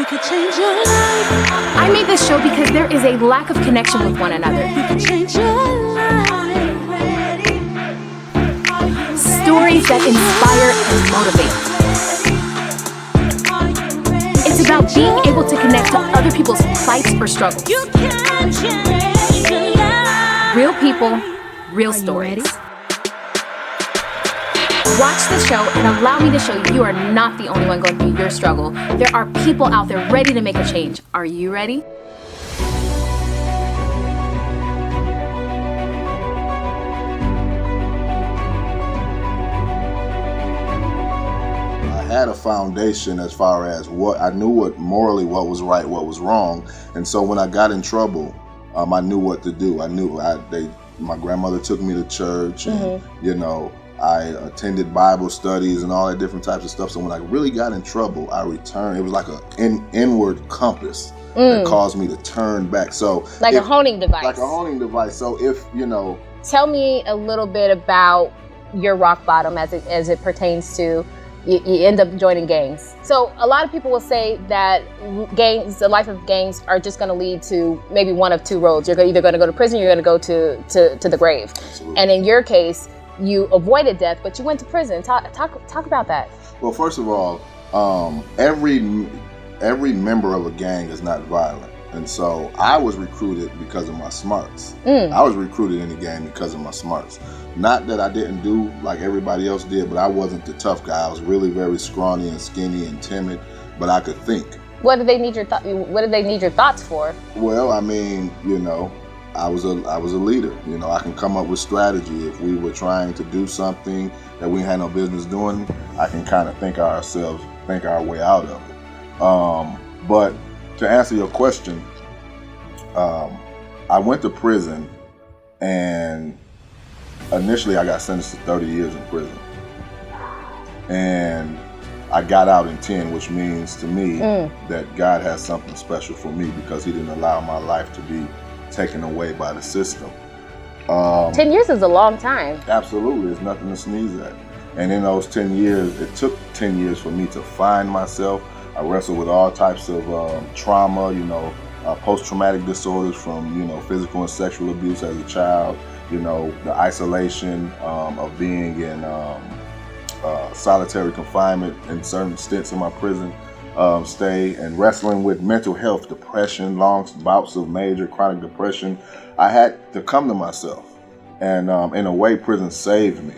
We could change your life. I made this show because there is a lack of connection with one another. We could change your life. Stories that inspire and motivate. It's about being able to connect to other people's plights or struggles. You can change your life. Real people, real stories. Watch the show and allow me to show you are not the only one going through your struggle. There are people out there ready to make a change. Are you ready? I had a foundation as far as what I knew, what morally what was right, what was wrong, and so when I got in trouble, I knew what to do. I knew my grandmother took me to church, and I attended Bible studies and all that different types of stuff. So when I really got in trouble, I returned. It was like an inward compass that caused me to turn back. So a honing device. Like a honing device. So if Tell me a little bit about your rock bottom as it pertains to you end up joining gangs. So a lot of people will say that the life of gangs are just going to lead to maybe one of two roads. You're either going to go to prison, or you're going to go to the grave. Absolutely. And in your case, you avoided death, but you went to prison. Talk about that. Well, first of all, every member of a gang is not violent. And so I was recruited because of my smarts. I was recruited in the gang because of my smarts. Not that I didn't do like everybody else did, but I wasn't the tough guy. I was really very scrawny and skinny and timid, but I could think. What did they need your thoughts for? Well, I mean, I was a leader. I can come up with strategy. If we were trying to do something that we had no business doing, I can kind of think our way out of it. But to answer your question, I went to prison, and initially I got sentenced to 30 years in prison. And I got out in 10, which means to me that God has something special for me because he didn't allow my life to be taken away by the system. 10 years is a long time. Absolutely, it's nothing to sneeze at. And in those 10 years, it took 10 years for me to find myself. I wrestled with all types of trauma, post-traumatic disorders from, physical and sexual abuse as a child, the isolation of being in solitary confinement in certain stints in my prison stay, and wrestling with mental health, depression, long bouts of major chronic depression. I had to come to myself, and in a way, prison saved me.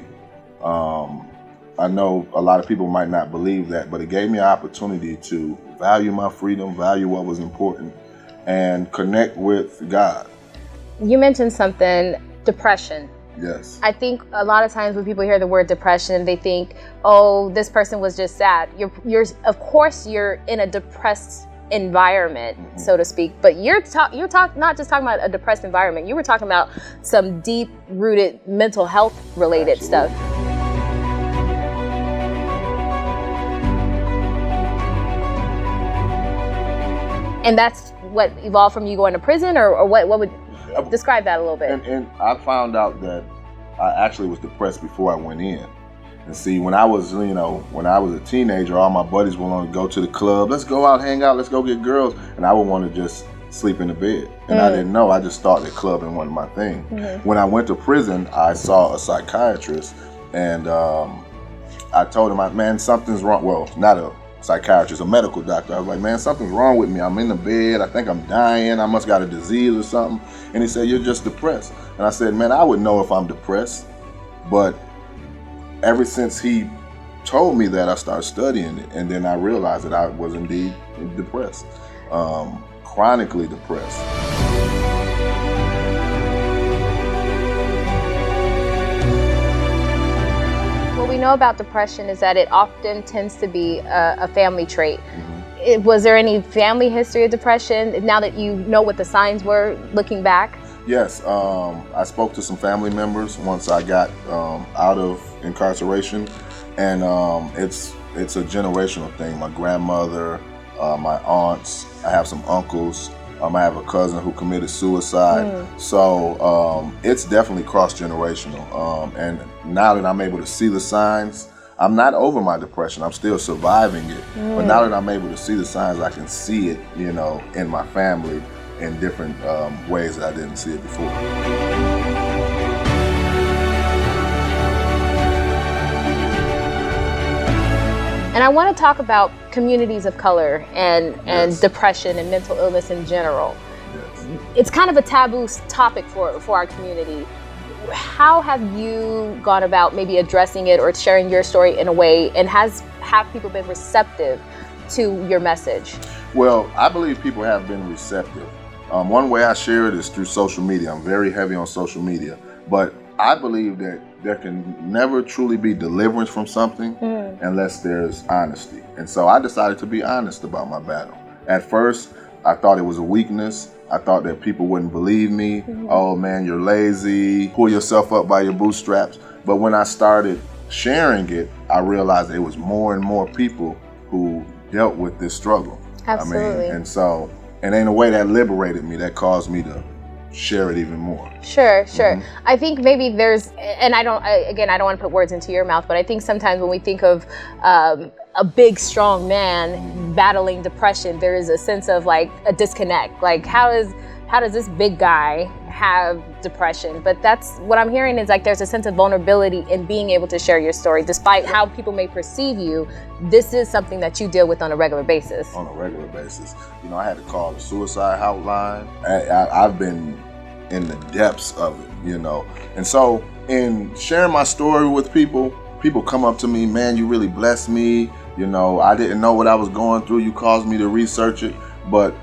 I know a lot of people might not believe that, but it gave me an opportunity to value my freedom, value what was important, and connect with God. You mentioned something, depression. Yes. I think a lot of times when people hear the word depression, they think, oh, this person was just sad. Of course you're in a depressed environment, so to speak, but you're not just talking about a depressed environment. You were talking about some deep-rooted mental health related stuff. And that's what evolved from you going to prison, or what would describe that a little bit? And I found out that I actually was depressed before I went in. And see, when I was a teenager, all my buddies would want to go to the club. Let's go out, hang out, let's go get girls. And I would want to just sleep in the bed. And I didn't know. I just started clubbing, wasn't my thing. When I went to prison, I saw a psychiatrist, and I told him, man, something's wrong. Well, not a psychiatrist, a medical doctor. I was like, man, something's wrong with me. I'm in the bed. I think I'm dying. I must got a disease or something. And he said, you're just depressed. And I said, man, I would know if I'm depressed. But ever since he told me that, I started studying it. And then I realized that I was indeed depressed, chronically depressed. What we know about depression is that it often tends to be a family trait. Was there any family history of depression now that you know what the signs were looking back? Yes, I spoke to some family members once I got out of incarceration, and it's a generational thing. My grandmother, my aunts, I have some uncles, I have a cousin who committed suicide. So it's definitely cross-generational. And now that I'm able to see the signs, I'm not over my depression. I'm still surviving it. But now that I'm able to see the signs, I can see it, you know, in my family in different ways that I didn't see it before. And I want to talk about communities of color and Yes. depression and mental illness in general. Yes. It's kind of a taboo topic for our community. How have you gone about maybe addressing it or sharing your story in a way, and have people been receptive to your message? Well, I believe people have been receptive. One way I share it is through social media. I'm very heavy on social media, but I believe that there can never truly be deliverance from something unless there's honesty. And so I decided to be honest about my battle. At first, I thought it was a weakness. I thought that people wouldn't believe me. Oh man, you're lazy. Pull yourself up by your bootstraps. But when I started sharing it, I realized there was more and more people who dealt with this struggle. Absolutely. And in a way that liberated me, that caused me to share it even more. Sure. I think maybe there's, and I don't want to put words into your mouth, but I think sometimes when we think of a big, strong man battling depression, there is a sense of like a disconnect. Like how does this big guy have depression? But that's what I'm hearing is like there's a sense of vulnerability in being able to share your story, despite how people may perceive you. This is something that you deal with on a regular basis. On a regular basis. You know, I had to call the suicide hotline. I've been in the depths of it, you know. And so in sharing my story with people come up to me, man, you really blessed me. You know, I didn't know what I was going through. You caused me to research it. But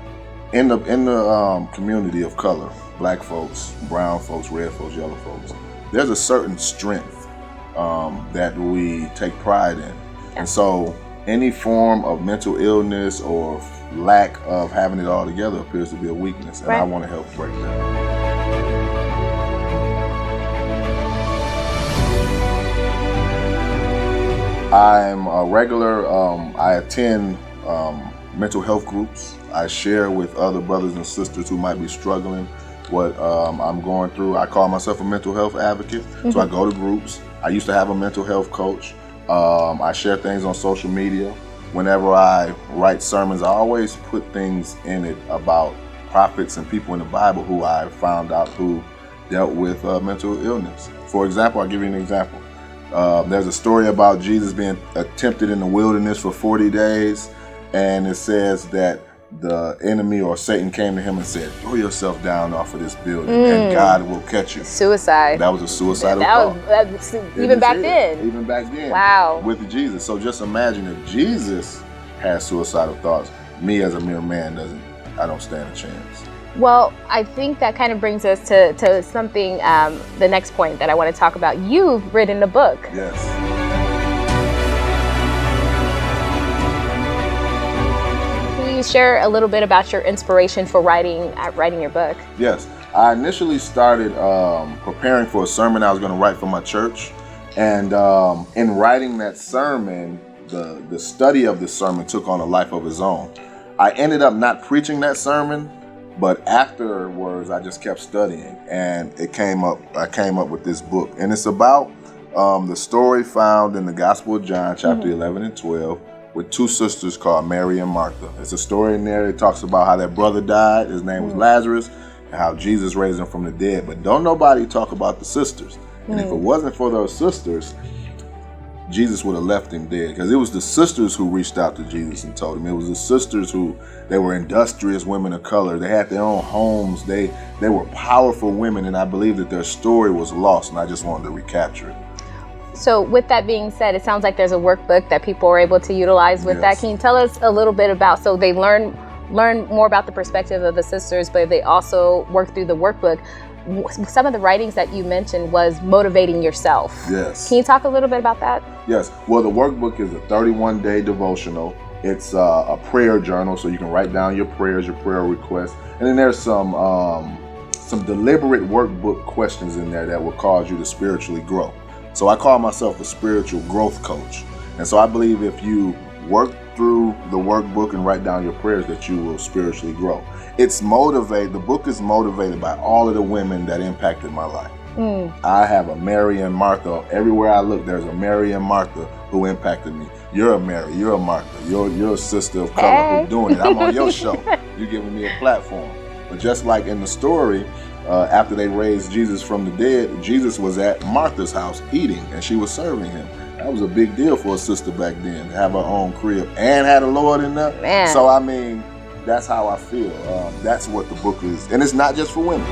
in the community of color, black folks, brown folks, red folks, yellow folks, there's a certain strength that we take pride in. And so any form of mental illness or lack of having it all together appears to be a weakness. And I want to help break that. I'm a regular, I attend mental health groups. I share with other brothers and sisters who might be struggling what I'm going through. I call myself a mental health advocate. So I go to groups. I used to have a mental health coach. I share things on social media. Whenever I write sermons, I always put things in it about prophets and people in the Bible who I found out who dealt with mental illness. For example, I'll give you an example. There's a story about Jesus being tempted in the wilderness for 40 days, and it says that the enemy or Satan came to him and said, throw yourself down off of this building and God will catch you. Suicide. That was a suicidal thought. That was even back then. Even back then. Wow. With Jesus. So just imagine if Jesus has suicidal thoughts, me as a mere man I don't stand a chance. Well, I think that kind of brings us to something, the next point that I want to talk about. You've written a book. Yes. Can you share a little bit about your inspiration for writing your book? Yes. I initially started preparing for a sermon I was going to write for my church. And in writing that sermon, the study of this sermon took on a life of its own. I ended up not preaching that sermon, but afterwards I just kept studying, and I came up with this book. And it's about the story found in the Gospel of John, chapter 11 and 12, with two sisters called Mary and Martha. It's a story in there that talks about how their brother died, his name was Lazarus, and how Jesus raised him from the dead. But don't nobody talk about the sisters. And if it wasn't for those sisters, Jesus would have left him dead, because it was the sisters who reached out to Jesus and told him. It was the sisters they were industrious women of color. They had their own homes. They were powerful women, and I believe that their story was lost, and I just wanted to recapture it. So with that being said, it sounds like there's a workbook that people are able to utilize with that. Can you tell us a little bit about, so they learn more about the perspective of the sisters, but they also work through the workbook. Some of the writings that you mentioned was motivating yourself. Yes. Can you talk a little bit about that? Yes. Well, the workbook is a 31-day devotional. It's a prayer journal, so you can write down your prayers, your prayer requests. And then there's some deliberate workbook questions in there that will cause you to spiritually grow. So I call myself a spiritual growth coach. And so I believe if you work through the workbook and write down your prayers, that you will spiritually grow. The book is motivated by all of the women that impacted my life. I have a Mary and Martha. Everywhere I look, there's a Mary and Martha who impacted me. You're a Mary, you're a Martha, you're a sister of color who's doing it. I'm on your show. You're giving me a platform. But just like in the story, after they raised Jesus from the dead, Jesus was at Martha's house eating, and she was serving him. That was a big deal for a sister back then, to have her own crib and had a Lord in there. Man. So I mean, that's how I feel. That's what the book is. And it's not just for women.